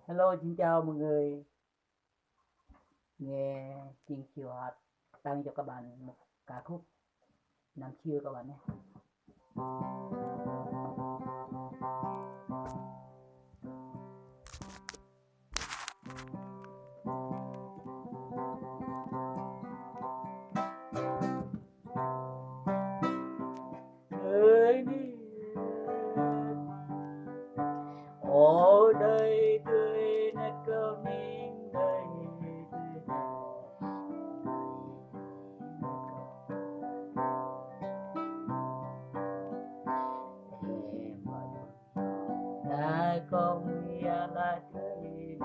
Hello, xin chào mọi người. Nghe Trình Chiều hát tặng cho các bạn một ca khúc năm xưa các bạn nhé. Người đi ở đây tươi nét câu ninh đây đã không ya la tươi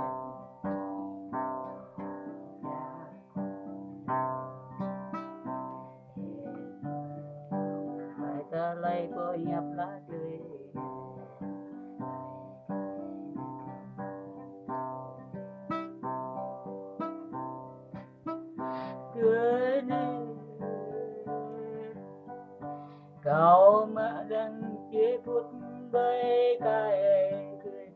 phải ta lấy có nhập lá tươi tươi này kau magang jeput bay kai tươi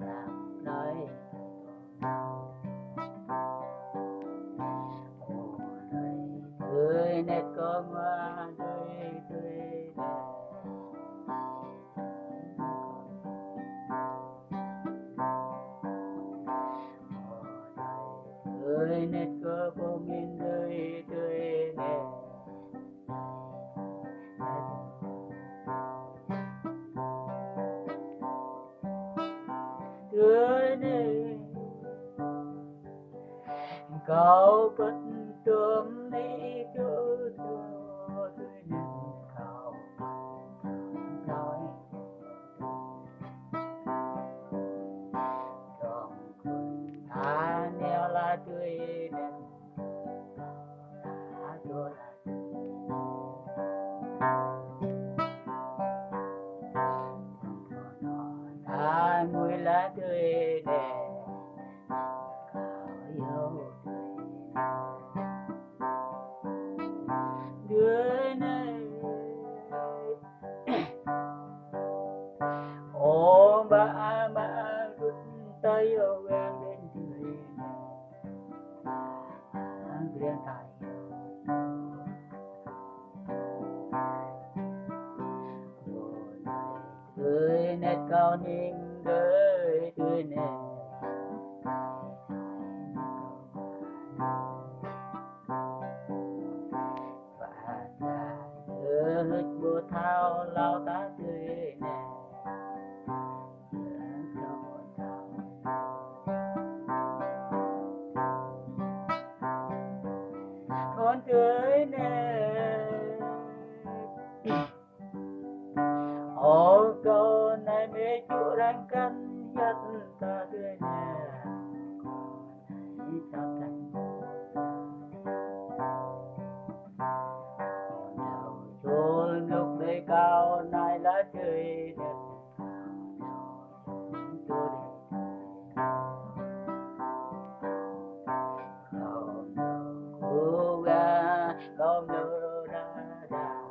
này nói tươi nét con hoa tươi tươi tươi nét có bông in tươi tươi nét tươi nét kau bất tuâm đi chỗ thua tươi nét kau nói trong quần ta neo là tươi nét ta cho là ta nuôi lá tươi nét đứa này ôm ba rút tay ở ven bên tươi riêng tay tươi nét cao ninh đời tươi nét và ta hít bồ thao lao tá tươi nét con tươi nét ô câu này mê chủ đang cân nhất ta tươi nét cho thành đầu chôn lúc đây cao này lá tươi nét không đâu ra đà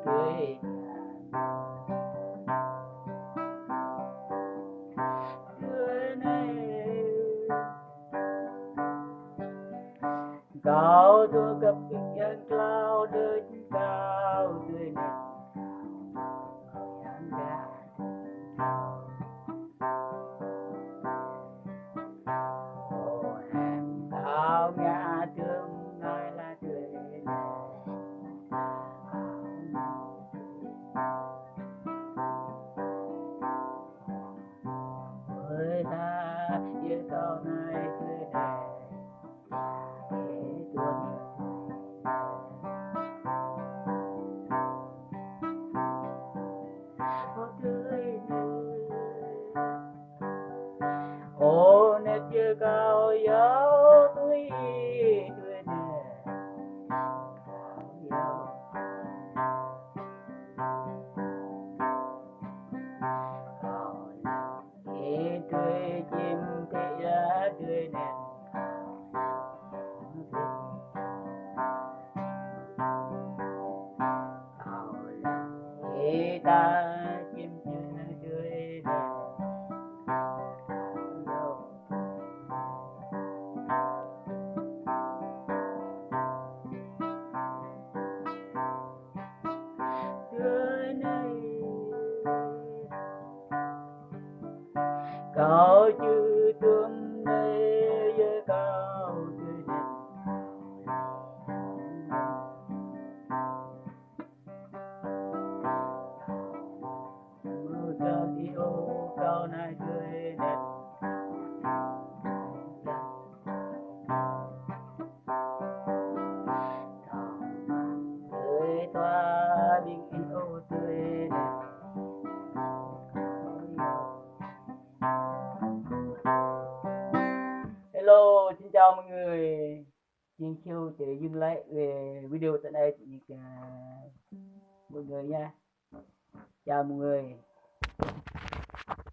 tươi tươi này cao thua gặp bình nhân cloud đời cao tươi này cao ngã tương nói là tươi Chào chư tương nơi cao tươi đẹp. Mưa trơn yêu cao này tươi đẹp. Tươi tỏa bình yêu tươi đẹp. Hello, xin chào mọi người. Xin chào để dừng lại về video tại đây mọi người nha. Chào mọi người.